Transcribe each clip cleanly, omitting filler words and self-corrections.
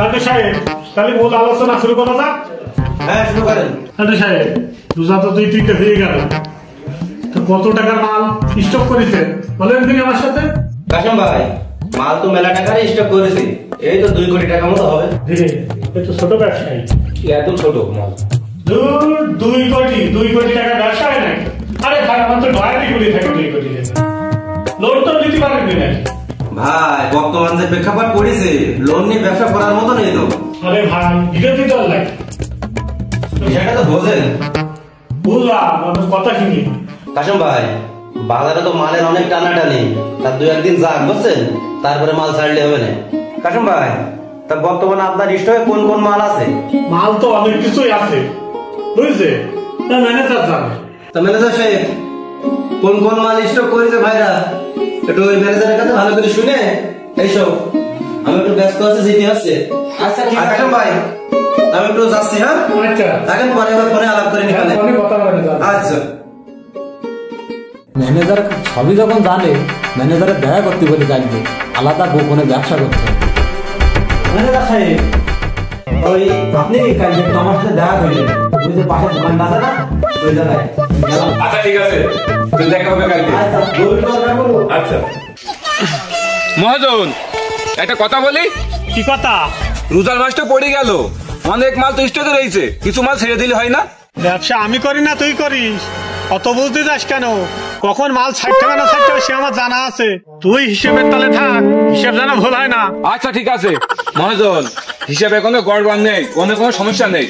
লালটু সাহেব তাহলে মূল আলোচনা শুরু করা যাক। হ্যাঁ শুরু করেন। লালটু সাহেব রোজা তো 2-3টে হয়ে গেল, তো কত টাকার মাল স্টক করেছেন বলেন দিন আমার সাথে। কাশেম ভাই মাল তো মেলা টাকার স্টক করেছি, এই তো 2 কোটি টাকা মতো হবে। এই তো ছোট ব্যবসায়ী, এত ছোট মাল? 2 কোটি টাকা ব্যবসা হয় নাকি? আরে ভাই আমার তো ডয়ারি গুলি থাকে 2 কোটি টাকা, লোন তো নিতে পারেন নাকি? ভাই বর্তমান যে প্রেক্ষাপট পড়েছে, লোন নিয়ে ব্যবসা করার মতো নেই তো। আরে ভাই বিরোধী দল লাগে সেটা তো বোঝেন। বুঝলাম, আমার কথা শুনি। কাশেম ভাই বাজারে তো মালের অনেক টানাটানি, তার 2-1 দিন যাক বুঝছেন, তারপরে মাল ছাড়লে হবে না। কাশেম ভাই তা বর্তমানে আপনার স্টকে কোন কোন মাল আছে? মাল তো অনেক কিছুই আছে বুঝছে, তা ম্যানেজার জানে। তা ম্যানেজার সাহেব কোন কোন মাল স্টক করেছে ভাইরা একটু ওই ম্যানেজারের কাছে ভালো করে শুনে এইসব। আমি একটু ব্যস্ত আছি, যেতে হচ্ছে। আচ্ছা ঠিক আছে ভাই, আমি একটু যাচ্ছি। হ্যাঁ আচ্ছা থাকেন, পরে আবার ফোনে আলাপ করে নিবেন। আচ্ছা ম্যানেজার সবই যখন জানে, ম্যানেজারের দেখা করতে বলে জানবে, আলাদা গোপনে ব্যবসা করতে হবে। ম্যানেজার সাহেব ওই আপনি কাল একটু আমার সাথে দেখা করলেন, ওই যে পাশের দোকানটা আছে না ওই জায়গায়। আচ্ছা ঠিক আছে, তুই দেখা হবে কালকে। আচ্ছা জরুরি দরকার বলবো। আচ্ছা মহাজন একটা কথা বলি। কি কথা? রোজার মাসটা পড়ে গেল, অনেক মাল তো স্টকে রয়েছে, কিছু মাল ছেড়ে দিলে হয় না? ব্যবসা আমি করি না তুই করিস, অত বুঝতে যাস কেন? কখন মাল 60 টাকা না 60 টাকা সে আমার জানা আছে, তুই হিসেবের তালে থাক, হিসেব জানা ভুল হয় না। আচ্ছা ঠিক আছে মহাজন, হিসাবে কোনো গড়বড় নেই, কোনো সমস্যা নেই।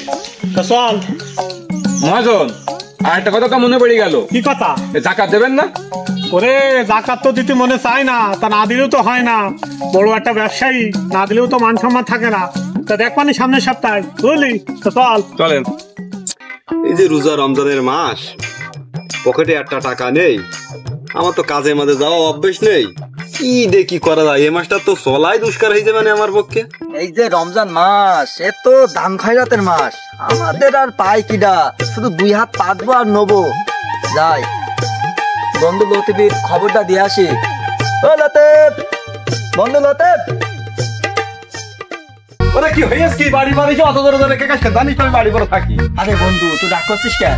তা চল। মহাজন আর একটা কথা তো মনে পড়ে গেল। কি কথা? জাকাত দেবেন না? ওরে জাকাত তো দিতে মনে চায় না, তা না দিলেও তো হয় না, বড় একটা ব্যবসায়ী, না দিলেও তো মান সম্মান থাকে না। তা দেখ মানে সামনের সপ্তাহে বুঝলি, তো চল। চলেন। এই যে রোজা রমজানের মাস, পকেটে একটা টাকা নেই, আমার তো কাজে মাঝে যাওয়া অভ্যেস নেই, কি দেখি করা যায়? এই মাসটা তো চলাই দুষ্কার হয়ে যাবে না আমার পক্ষে। এই যে রমজান মাস, এ তো দান খয়রাতের মাস, আমাদের আর পাই কিডা, শুধু 2 হাত পাতবো আর নেবো। যাই বন্ধু লতিফির খবরটা দিয়ে আসি। ও লতিফ, বন্ধু লতিফ। ওরা কি হয়েছে কি? বাড়ি বাড়ি অত দূরে দূরে কে কাজ জানিস আমি বাড়ি বড় থাকি। আরে বন্ধু তুই ডাক করছিস কেন?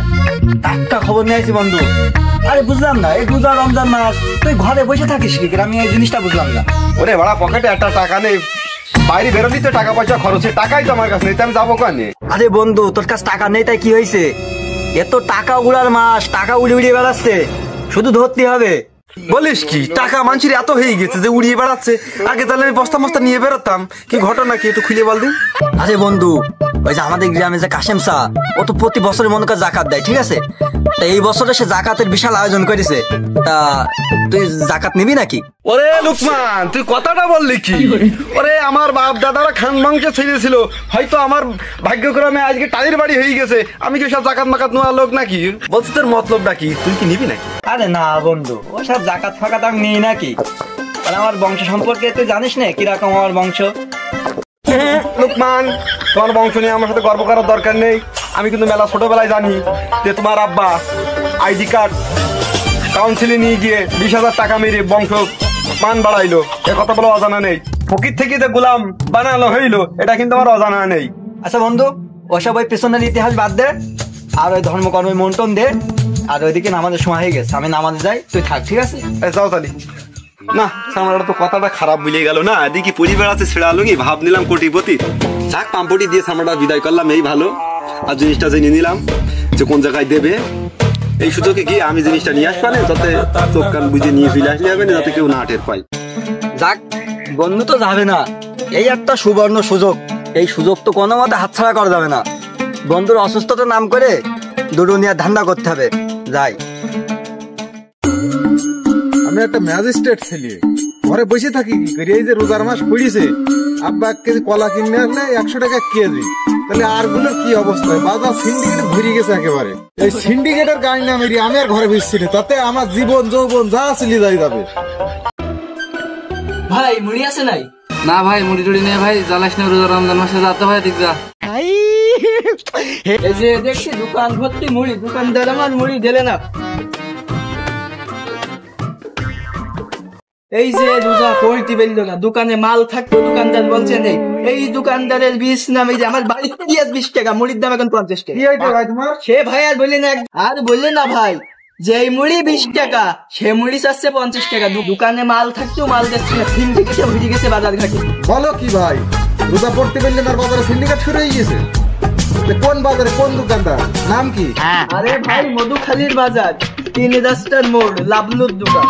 টাটকা খবর নিয়ে আসি বন্ধু। আরে বুঝলাম না, এই রোজা রমজান মাস তুই ঘরে বসে থাকিস কি? আমি এই জিনিসটা বুঝলাম না। ওরে বাড়া পকেটে একটা টাকা নেই, বাইরে বেরোলি তো টাকা পয়সা খরচে, টাকাই তো আমার কাছে নেই, আমি যাবো কানে? আরে বন্ধু তোর কাছে টাকা নেই তাই কি হয়েছে? এত টাকা উড়ার মাস, টাকা উড়ে উড়িয়ে বেড়াচ্ছে, শুধু ধরতে হবে। বলিস কি? টাকা মানুষের এত হয়ে গেছে যে উড়িয়ে বেড়াচ্ছে। আগে তাহলে আমি বস্তা মস্তা নিয়ে বেরোতাম। কি ঘটনা কি একটু খুলে বল দিন। আরে বন্ধু ওই যে আমাদের গ্রামে যে কাশেম চা, ও তো প্রতি বছর মনে কর জাকাত দেয়, ঠিক আছে? তা এই বছরে সে জাকাতের বিশাল আয়োজন করেছে, তা তুই জাকাত নিবি নাকি? ওরে লুকমান, তুই কথাটা বললি কি? ওরে আমার বাপ দাদারা খান বংশে ছেড়েছিল, হয়তো আমার ভাগ্যক্রমে আজকে টালির বাড়ি হয়ে গেছে, আমি কি সব জাকাত মাকাত নেওয়ার লোক নাকি? বলছি তোর মতলবটা কি? তুই কি নিবি নাকি? আরে না বন্ধু, ও সব জাকাত ফাকাত আমি নিই নাকি? আর আমার বংশ সম্পর্কে তুই জানিস না কিরকম আমার বংশ। লুকমান, তোমার বংশ নিয়ে আমার সাথে গর্ব করার দরকার নেই। আমি কিন্তু মেলা ছোটবেলায় জানি যে তোমার আব্বা আইডি কার্ড কাউন্সিলে নিয়ে গিয়ে 20,000 টাকা মেরে বংশ মান বাড়াইলো। এ কথা বলো অজানা নেই। ফকির থেকে যে গোলাম বানালো হইলো, এটা কিন্তু আমার অজানা নেই। আচ্ছা বন্ধু, ওসব ওই পেছনের ইতিহাস বাদ দে, আর ওই ধর্মকর্ম মন্টন দে, আর ওইদিকে নামাজের সময় হয়ে গেছে, আমি নামাজে যাই, তুই থাক, ঠিক আছে? যাও তালি। না আমার তো কথাটা খারাপ বুঝে গেল না, এদিকে পরিবার আছে ছেড়া লুঙ্গি, ভাব নিলাম কোটিপতি, চাক পাম্পটি দিয়ে সামরাটা বিদায় করলাম, এই ভালো। আর জিনিসটা জেনে নিলাম যে কোন জায়গায় দেবে, এই সুযোগে গিয়ে আমি জিনিসটা নিয়ে আসবো না, যাতে চোখ কান বুঝে নিয়ে ফিরে আসলে হবে না, যাতে কেউ না টের পায়। যাক বন্ধু তো যাবে না, এই একটা সুবর্ণ সুযোগ, এই সুযোগ তো কোনো মতে হাতছাড়া করা যাবে না। বন্ধুর অসুস্থতার নাম করে দুটো নিয়ে ধান্দা করতে হবে। যাই। আমি একটা ম্যাজিস্ট্রেট ছেলে, ঘরে বসে থাকি কি করি? এই যে রোজার মাস পড়িছে, আব্বা 1 কেজি কলা কিনে আসলে 100 টাকা কেজি, তাহলে আর গুলোর কি অবস্থা? বাজার সিন্ডিকেট ভরে গেছে একেবারে। এই সিন্ডিকেটের গাড়ি না মেরি আমি আর ঘরে বসছি না, তাতে আমার জীবন যৌবন যা চলে যাবে। ভাই মুড়ি আছে নাই? না ভাই মুড়ি টুড়ি নেই ভাই, জ্বালাস না, রোজা রমজান মাসে যাতে ভাই দিক যা। এই যে দেখছি দোকান ভর্তি মুড়ি, দোকানদার আমার মুড়ি ঢেলে না। এই যে রোজা পড়তে পারলো না, দোকানে মাল থাকতো, দোকানদার বলছে নেই, এই দোকানদারের 20 নামে যে আমার বাড়িতে দিয়ে 20 টাকা, মুড়ির দাম এখন 50 টাকা। কি হইছে ভাই তোমার? সে ভাই আর বললেন আর বললেন না ভাই, যে এই মুড়ি 20 টাকা, সে মুড়ি চাচ্ছে 50 টাকা। দোকানে মাল থাকতো, মাল যাচ্ছে না, সিন্ডিকেটে ভরে গেছে বাজার ঘাটে। বলো কি ভাই, রোজা পড়তে পারলে আর বাজারে সিন্ডিকেট শুরু হয়ে গেছে? কোন বাজারে, কোন দোকানদার, নাম কি? আরে ভাই মধুখালীর বাজার, 3 রাস্তার মোড়, লাবলুর দোকান।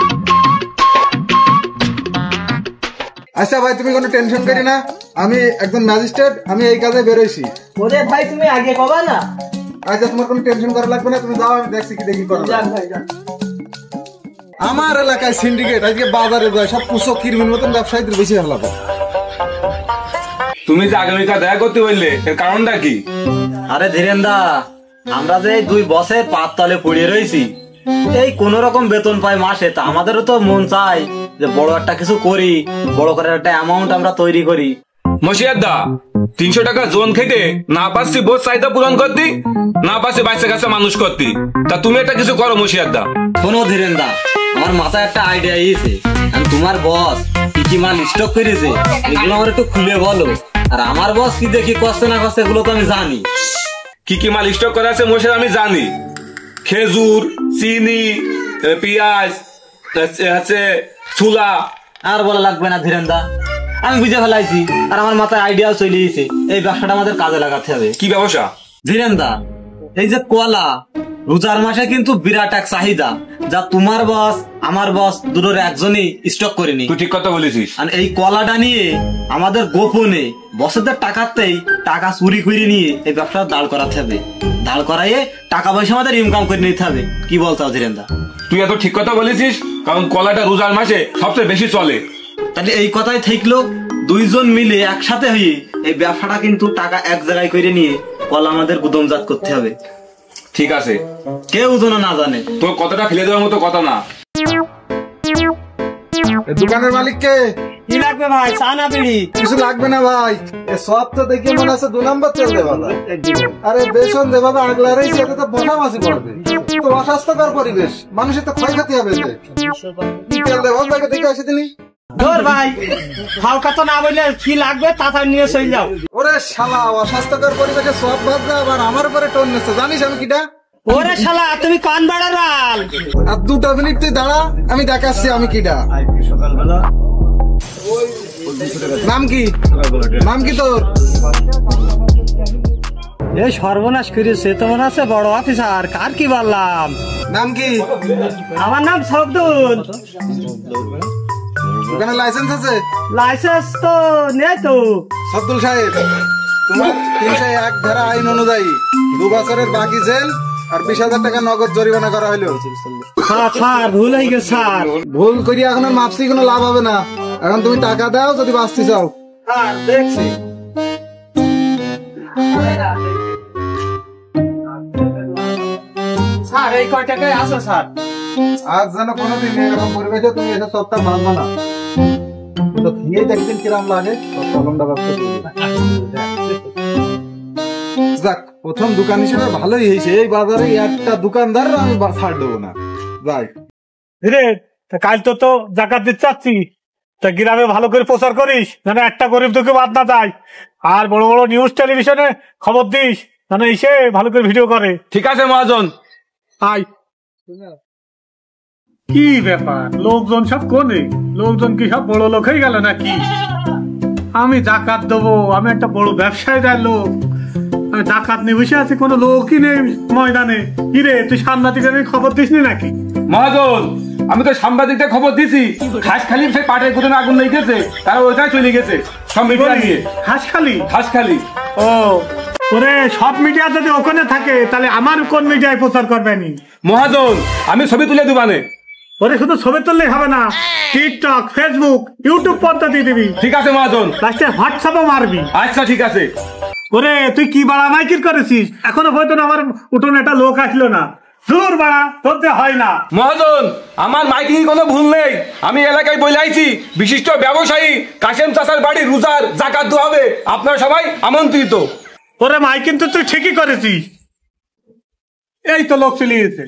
আচ্ছা ভাই, তুমি কোনো টেনশন করি না, আমি একজন ম্যাজিস্ট্রেট, আমি এই কাজে বেরোইছি। ওরে ভাই তুমি আগে কবা না। আচ্ছা, তোমার কোনো টেনশন করা লাগবে না, তুমি যাও, আমি দেখছি কি দেখি করা যায়। যান ভাই যান। আমার এলাকায় সিন্ডিকেট আজকে বাজারে যায়, সব পুষো কিরমির মতন ব্যবসায়ীদের বেশি ভালো লাগে। তুমি যে আগামীকাল দেখা করতে বললে, এর কারণটা কি? আরে ধীরেন্দা, আমরা যে এই 2 বছর পাত তলে পড়ে রয়েছি, এই কোন রকম বেতন পাই মাসে, তা আমাদেরও তো মন চাই যে বড় একটা কিছু করি, বড় করে একটা অ্যামাউন্ট আমরা তৈরি করি। মশিয়ার দা, 300 টাকা জোন খেটে না পাচ্ছি বোধ চাহিদা পূরণ করতি, না পাচ্ছি বাচ্চা কাছে মানুষ করতি, তা তুমি একটা কিছু করো মশিয়ার দা। শোনো ধীরেন্দা, আমার মাথায় একটা আইডিয়া এসেছে, তোমার বস কি কি মাল স্টক করেছে এগুলো আমার একটু খুলে বলো, আর আমার বস কি দেখি কষ্ট না কষ্ট এগুলো তো আমি জানি। কি কি মাল স্টক করা আছে মশিয়ার আমি জানি, খেজুর, চিনি, পেঁয়াজ, আছে ছোলা। আর বলা লাগবে না ধীরেন্দা, আমি বুঝে ফেলাইছি, আর আমার মাথায় আইডিয়াও চলে এসেছে, এই ব্যবসাটা আমাদের কাজে লাগাতে হবে। কি ব্যবসা? ধীরেন্দা, এই যে কলা, রোজার মাসে কিন্তু বিরাট এক চাহিদা, যা তোমার বস আমার বস দুটোর একজনই স্টক করেনি। তুই ঠিক কথা বলেছিস। আর এই কলাটা নিয়ে আমাদের গোপনে বসেদের টাকাতেই টাকা চুরি করে নিয়ে এই ব্যবসা দাঁড় করাতে হবে, দাঁড় করাইয়ে টাকা পয়সা আমাদের ইনকাম করে নিতে হবে। কি বলতো ধীরেন্দা? তুই এত ঠিক কথা বলেছিস, কারণ কলাটা রোজার মাসে সবচেয়ে বেশি চলে। তাহলে এই কথাই থাকলো, 2 জন মিলে একসাথে হয়ে এই ব্যবসাটা কিন্তু টাকা এক জায়গায় করে নিয়ে কলা আমাদের গুদামজাত করতে হবে। ঠিক আছে, কেউ যেন না জানে। তোর কথাটা ফেলে দেওয়ার মতো কথা না। দোকানের মালিক কে? কি লাগবে ভাই, চা না বিড়ি? কিছু লাগবে না ভাই, এ সব তো দেখে মনে আছে 2 নম্বর তেল দেবা। আরে বেসন যেভাবে আগলা রয়েছে, এতে তো বসা মাছি পড়বে, তো অস্বাস্থ্যকর পরিবেশ, মানুষের তো ক্ষয়ক্ষতি হবে। কি তেল দেবো তাকে দেখে আসে তিনি? ধর ভাই, হালকা তো না বললে কি লাগবে তাড়াতাড়ি নিয়ে চলে যাও। ওরে শালা, অস্বাস্থ্যকর পরিবেশে সব বাদ দাও, আবার আমার উপরে টোন নিচ্ছে, জানিস আমি কিটা? ওরে শালা, তুমি কান বাড়ার বাল। আর 2 মিনিট তুই দাঁড়া, আমি দেখাচ্ছি আমি কিটা। নাম কি? নাম কি তোর? এই সর্বনাশ করেছে, তোমার আছে বড় অফিসার, কার কি বললাম? নাম কি? আমার নাম শব্দুল। ওখানে লাইসেন্স আছে? লাইসেন্স তো নেই তো। শব্দুল সাহেব, তোমার 301 ধারা আইন অনুযায়ী 2 বছরের বাকি জেল আর 20,000 টাকা নগদ জরিমানা করা হলো। স্যার ভুল হয়ে গেছে স্যার। ভুল করি এখন আর মাপসি কোনো লাভ হবে না, এখন তুমি টাকা দাও যদি বাঁচতে চাও। স্যার দেখছি। স্যার এই কয় টাকায় আছে স্যার? আজ যেন কোনোদিন এরকম পরিবেশে তুমি এসে সবটা মানবো না, তো খেয়ে দেখবেন কিরাম লাগে। যাক, প্রথম দোকান হিসেবে ভালোই হয়েছে, এই বাজারে একটা দোকানদার আমি ছাড় দেবো না। যাই রে, কাল তো জাকাত দিতে চাচ্ছি, তা গ্রামে ভালো করে প্রচার করিস, যেন একটা গরিব দুঃখে বাদ না যায়, আর বড় বড় নিউজ টেলিভিশনে খবর দিস, যেন এসে ভালো করে ভিডিও করে। ঠিক আছে মহাজন। আয়। কি ব্যাপার, লোকজন সব কোনে? লোকজন কি সব বড় লোক হয়ে গেল নাকি? আমি জাকাত দেবো, আমি একটা বড় ব্যবসায়ীদের লোক, আমি জাকাত নিয়ে বসে আছি, কোনো লোকই নেই ময়দানে। কি রে, তুই সাংবাদিকের খবর দিসনি নাকি? মহাজন, আমি তো সাংবাদিকদের খবর দিছি, হাঁসখালি সেই পাটের গুদামে আগুন লেগেছে, তারা ওইটাই চলে গেছে সব মিডিয়া নিয়ে। হাঁসখালি? হাঁসখালি। ও ওরে, সব মিডিয়া যদি ওখানে থাকে তাহলে আমার কোন মিডিয়ায় প্রচার করবেনি? মহাজন, আমি ছবি তুলে দিবানে। ওরে শুধু ছবি তুললেই হবে না, টিকটক, ফেসবুক, ইউটিউব পর্দা দিয়ে দিবি। ঠিক আছে মহাজন। লাস্টে হোয়াটসঅ্যাপও মারবি। আচ্ছা ঠিক আছে। ওরে তুই কি বাড়া মাইকির করেছিস? এখনো হয়তো আমার উঠোনে একটা লোক আসলো না। দূর বাড়া, তোর যে হয় না। মহাজন, আমার মাইকিং কোনো ভুল নেই, আমি এলাকায় বলে আইছি বিশিষ্ট ব্যবসায়ী কাশেম চাচার বাড়ি রোজার জাকাত দেওয়া হবে, আপনারা সবাই আমন্ত্রিত। ওরে মাইকিং তো তুই ঠিকই করেছিস, এই তো লোক চলে গেছে।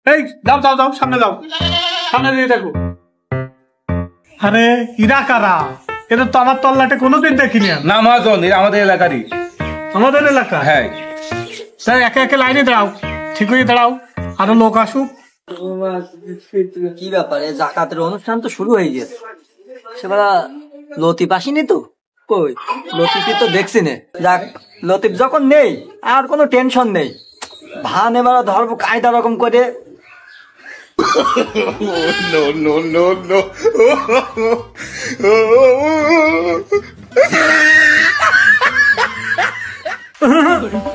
এই যাও যাও যাও, সামনে যাও, সামনে দিয়ে দেখো। আরে ইরা কারা? এটা তো আমার তল্লাটে কোনোদিন দেখিনি আমি। না মহাজন, এরা আমাদের এলাকারই। আমাদের এলাকা? হ্যাঁ। স্যার একে একে লাইনে দাঁড়াও, ঠিক হয়ে দাঁড়াও, আরো লোক আসুক। কি ব্যাপারে, জাকাতের অনুষ্ঠান তো শুরু হয়ে গেছে, সেবেলা লতিফ আসেনি তো? কই লতিফই তো দেখছি না। যাক, লতিফ যখন নেই আর কোনো টেনশন নেই, ভান এবার ধরবো কায়দা রকম করে।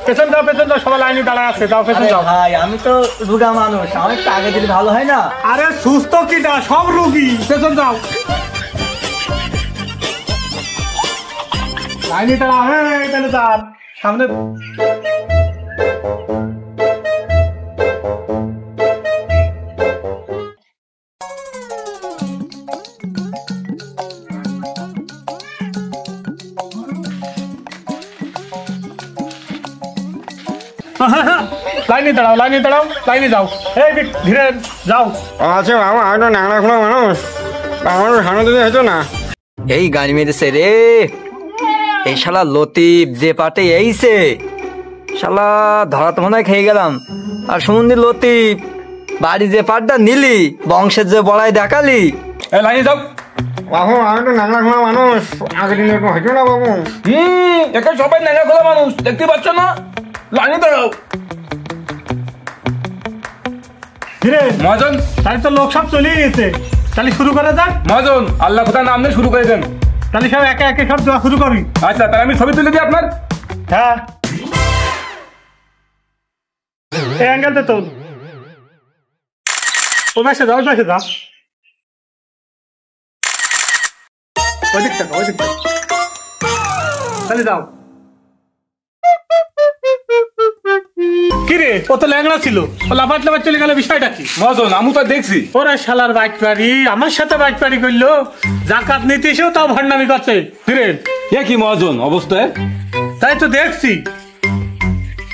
পেছন যাও, পেছন যাও, সবাই লাইনে দাঁড়ায় আছে, যাও পেছন যাও। ভাই আমি তো রুগা মানুষ, আমার একটু আগে দিলে ভালো হয় না? আরে সুস্থ কিটা, সব রোগী, পেছন যাও, লাইনে দাঁড়াও। হ্যাঁ এখানে যান, সামনে। লাইনে দাঁড়াও, লাইনে দাঁড়াও, লাইনে যাও, এই ধীরে যাও। আচ্ছা বাবা, আমি তো ন্যাংরা খোলা মানুষ, আমার সামনে দিতে হতো না। এই গাড়ি মেরেছে রে, এই শালা লতিফ যে পাটে এইছে, শালা ধরা তো মনে হয় খেয়ে গেলাম। আর শুনুন লতিফ, বাড়ি যে পাটটা নিলি, বংশের যে বড়াই দেখালি। লাইনে যাও বাবু, আমি তো ন্যাংরা খোলা মানুষ, আগের দিন এরকম হতো না বাবু। একে সবাই ন্যাংরা খোলা মানুষ, দেখতে পাচ্ছ না? লাইনে দাঁড়াও। ধীরে মহাজন, তাহলে তো লোক সব চলে গেছে, তাহলে শুরু করা যাক। মহাজন, আল্লাহ খোদার নাম নিয়ে শুরু করে দেন। তাহলে সব একে একে সব দেওয়া শুরু করি। আচ্ছা, তাহলে আমি ছবি তুলে দিই আপনার। হ্যাঁ, এই অ্যাঙ্গেলটা তো ও পাশে যাও, পাশে যাও, ওই দিকটা, ওই দিকটা, তাহলে যাও। কিরে, ও তো ল্যাংড়া ছিল, ও লাফাত লাফাত চলে গেল, বিষয়টা কি? মহাজন, আমি তো দেখছি। ওরা শালার বাইক পারি, আমার সাথে বাইক পারি করলো, জাকাত নিতে এসেও তাও ভণ্ডামি করছে। ফিরে এ কি মহাজন অবস্থায়? তাই তো দেখছি।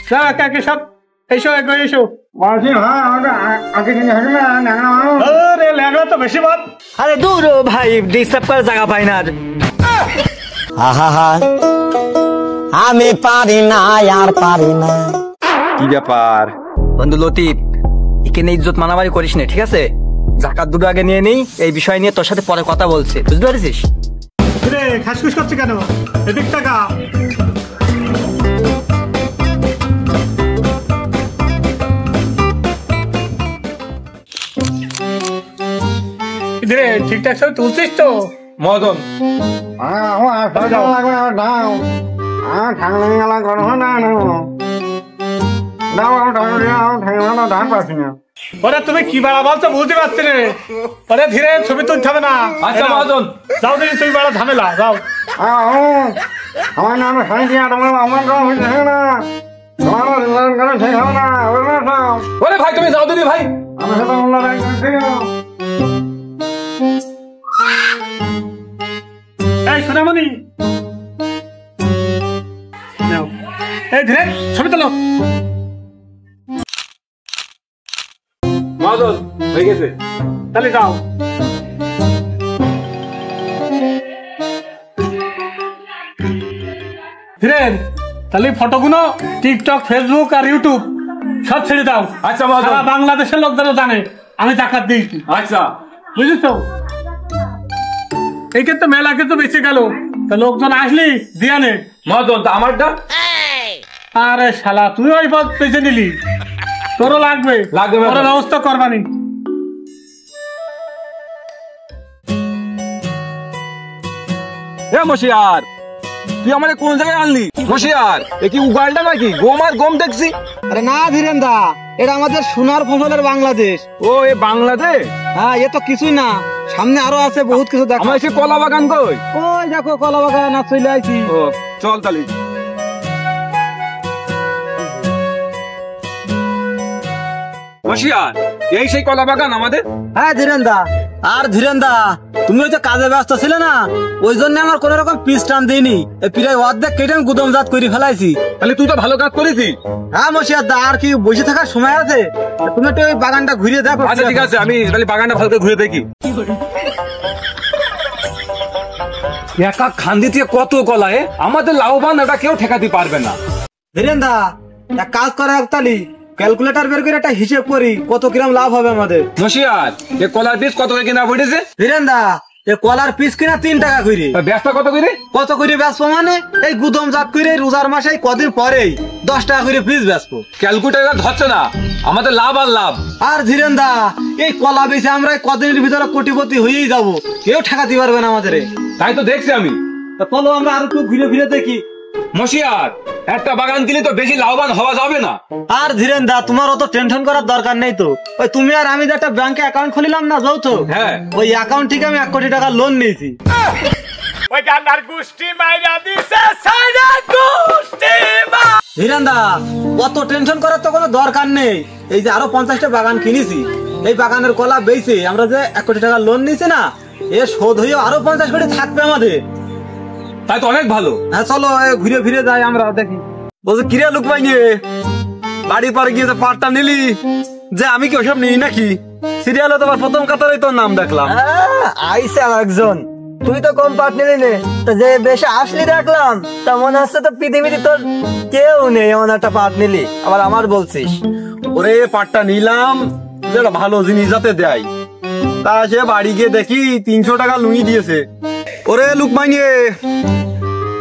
সব এইসব একবার এসো। আরে ল্যাংড়া তো বেশি বাদ। আরে দূর ভাই, ডিস্টার্ব করে জায়গা পাই না। আমি পারি না, আর পারি না। কি ব্যাপার বন্ধু লতিফ, এখানে ইজ্জত মানামারি করিস না, ঠিক আছে? জাকাত দুটো আগে নিয়ে নেই, এই বিষয় নিয়ে তোর সাথে পরে কথা বলছে, বুঝতে পারছিস? রে খাসখুস করছে কেন? এদিক টাকা। ঠিকঠাক সব তুলছিস তো? মহাজন, ওরা তুমি কি বাড়া বলছো বুঝতে পারছি রে। ওরা ধীরে ছবি তুলতে হবে না। আচ্ছা মহাজন, যাও দেখি তুমি বাড়া ঝামেলা, যাও। আমার নাম ওরে ভাই তুমি যাও দিদি ভাই। এই সোনামণি, এই ধীরে ছবি তোলো। মহাজন হয়ে গেছে, তাহলে যাও। ধীরেন, তাহলে ফটোগুলো টিকটক, ফেসবুক আর ইউটিউব সব ছেড়ে দাও। আচ্ছা মহাজন। সারা বাংলাদেশের লোকদেরও জানে আমি জাকাত দিয়েছি। আচ্ছা, বুঝিস তো? এই ক্ষেত্রে মেলা কিন্তু বেঁচে গেল, তা লোকজন আসলি দিয়া নে। মহাজন তা আমারটা? আরে শালা, তুই ওই পথ বেঁচে নিলি, তোরও লাগবে, ওর ব্যবস্থা করবানি। এ মশিয়ার, তুই আমাদের কোন জায়গায় আনলি? মশিয়ার, এ কি উগালটা নাকি? গম আর গম দেখছি। আরে না ধীরেন দা, এটা আমাদের সোনার ফসলের বাংলাদেশ। ও এ বাংলাদেশ? হ্যাঁ, এ তো কিছুই না, সামনে আরো আছে বহুত কিছু দেখো। আমার সে কলা বাগান কই? ওই দেখো কলা বাগান, আর চলে আইছি। ও চল তাহলে। মশিয়ার, এই সেই কলা বাগান আমাদের? হ্যাঁ ধীরেন দা, আর ধীরেন্দা তুমি ওই যে কাজে ব্যস্ত ছিলে না, ওই জন্য আমার কোন রকম পিস টান দিইনি, প্রায় অর্ধেক কেটে আমি গুদমজাত করে ফেলাইছি। তাহলে তুই তো ভালো কাজ করেছিস। হ্যাঁ মশিয়ার দা, আর কি বসে থাকার সময় আছে? তুমি একটু ওই বাগানটা ঘুরিয়ে দেখো। আচ্ছা ঠিক আছে, আমি তাহলে বাগানটা ভালো করে ঘুরে দেখি। একা খান্দি দিয়ে কত কলা, আমাদের লাভবান এটা কেউ ঠেকাতে পারবে না। ধীরেন্দা এক কাজ করে, একতালি ক্যালকুলেটর বের করে একটা হিসেব করি কত কিরম লাভ হবে আমাদের। মশিয়ার এ কলার পিস কত করে কিনা পড়েছে? ধীরেন্দা এ কলার পিস কিনা 3 টাকা করে। ব্যস্ত কত করে? কত করে বেচবো মানে এই গুদম জাত করে রোজার মাসে কদিন পরেই 10 টাকা করে পিস বেচবো। ক্যালকুলেটর ধরছে না, আমাদের লাভ আর লাভ। আর ধীরেন্দা এই কলা বেচে আমরা কদিনের ভিতরে কোটিপতি হয়েই যাবো, কেউ ঠেকাতে পারবে না আমাদের। তাই তো দেখছি আমি। চলো আমরা আর একটু ঘুরে ফিরে দেখি। মশিয়ার একটা বাগান কিনে তো বেশি লাভবান হওয়া যাবে না। আর ধীরেন্দা তোমার অত টেনশন করার দরকার নেই তো, ওই তুমি আর আমি যে একটা ব্যাংকে অ্যাকাউন্ট খুলিলাম না যৌথ, হ্যাঁ ওই অ্যাকাউন্ট থেকে আমি 1 কোটি টাকা লোন নিয়েছি। ধীরেন্দা অত টেনশন করার তো কোনো দরকার নেই, এই যে আরো 50টা বাগান কিনেছি, এই বাগানের কলা বেচে আমরা যে 1 কোটি টাকা লোন নিয়েছি না, এ শোধ হয়ে আরো 50 কোটি থাকবে আমাদের। তাই তো অনেক ভালো। হ্যাঁ চলো ঘুরে ফিরে যাই আমরা দেখি। বলছে কিরে লোক পাইনি, বাড়ির পরে গিয়ে যে পাটটা নিলি যে আমি কি ওসব নিই নাকি? সিরিয়ালে তোমার প্রথম কাতারে তোর নাম দেখলাম। আইসে একজন, তুই তো কম পাট নিলি নে, তো যে বেশি আসলি দেখলাম, তা মনে হচ্ছে তো পৃথিবীতে তোর কেউ নেই এমন একটা পাট নিলি, আবার আমার বলছিস। ওরে পাটটা নিলাম যেটা ভালো জিনিস যাতে দেয়, তা সে বাড়ি গিয়ে দেখি 300 টাকা লুঙ্গি দিয়েছে। ওরে লুকমাইনি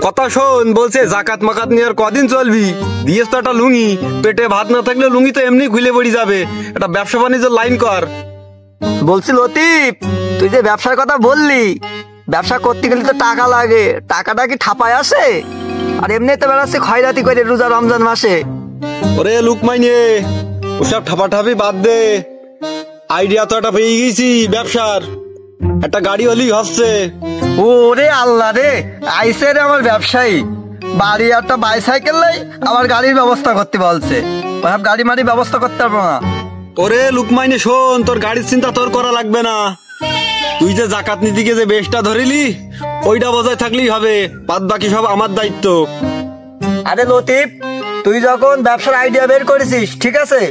কথা শোন, বলছে জাকাত মাকাত নিয়ে আর কদিন চলবি, দিয়েছ তো একটা লুঙ্গি, পেটে ভাত না থাকলে লুঙ্গি তো এমনি খুলে পড়ে যাবে, একটা ব্যবসা বাণিজ্যের লাইন কর। বলছি লতিফ, তুই যে ব্যবসার কথা বললি, ব্যবসা করতে গেলে তো টাকা লাগে, টাকাটা কি ঠাপায় আসে? আর এমনি তো বেড়াচ্ছে খয়রাতি করে রোজা রমজান মাসে। ওরে লুকমাইনি ওসব ঠাপাঠাপি বাদ দে, আইডিয়া তো একটা পেয়ে গেছি ব্যবসার, একটা গাড়ি হলেই হচ্ছে। ওরে আল্লাহ রে, আইসে রে আমার ব্যবসায়ী, বাড়ি একটা বাইসাইকেল নাই, আমার গাড়ির ব্যবস্থা করতে বলছে, ওসব গাড়ি মাড়ি ব্যবস্থা করতে পারবো না। ওরে লুকমাইনি শোন, তোর গাড়ির চিন্তা তোর করা লাগবে না, তুই যে জাকাত নীতিকে যে বেশটা ধরিলি ওইটা বজায় থাকলেই হবে, বাদ বাকি সব আমার দায়িত্ব। আরে লতিফ, তুই যখন ব্যবসার আইডিয়া বের করেছিস ঠিক আছে,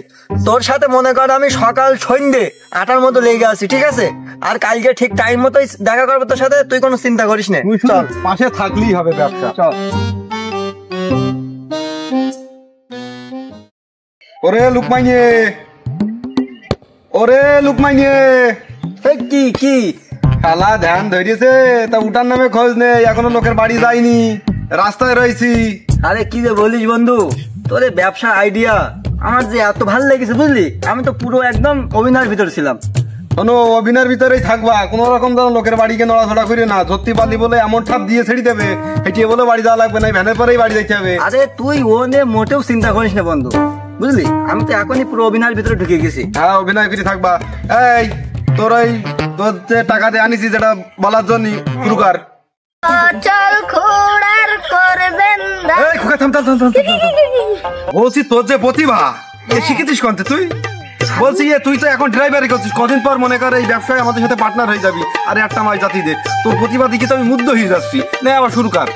তোর সাথে মনে কর আমি সকাল সন্ধ্যে 8টার মতো লেগে আছি, ঠিক আছে? আর কালকে ঠিক টাইম মতোই দেখা করবো তোর সাথে, তুই কোনো চিন্তা করিস না, চল পাশে থাকলেই হবে ব্যবসা, চল। ওরে লুকমাইনি, ওরে লুকমাইনি, কি কি খালা ধ্যান ধরিয়েছে তা উঠার নামে খোঁজ নেই, এখনো লোকের বাড়ি যায়নি, রাস্তায় রয়েছি। আরে কি যে বলিস বন্ধু, তোর ব্যবসা আইডিয়া আমার যে এত ভালো লেগেছে বুঝলি, আমি তো পুরো একদম অভিনয়ের ভিতরে ছিলাম। শোনো, অভিনয়ের ভিতরেই থাকবা, কোন রকম যেন লোকের বাড়িকে নড়াচড়া করি না, ধরতে পারলি বলে এমন ঠাপ দিয়ে ছেড়ে দেবে, হেঁটিয়ে বলে বাড়ি যাওয়া লাগবে না, ভ্যানের পরেই বাড়ি যাইতে হবে। আরে তুই ও নিয়ে মোটেও চিন্তা করিস না বন্ধু, বুঝলি আমি তো এখনই পুরো অভিনয়ের ভিতরে ঢুকে গেছি। হ্যাঁ অভিনয় করে থাকবা। এই তোর ওই তোর যে টাকা দিয়ে আনিছি যেটা বলার জন্য শুরু কর। বলছি তোর যে প্রতিভা শিখেছিস কন্তে তুই, বলছি তুই তো এখন ড্রাইভারি করছিস, কদিন পর মনে কর এই ব্যবসায় আমাদের সাথে পার্টনার হয়ে যাবি, আর একটা মাই জাতি দে, তোর প্রতিভা দিকে তো আমি মুগ্ধ হয়ে যাচ্ছি, নে আবার শুরু কর।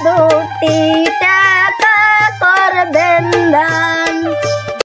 দুটি টাকা করবেন দান।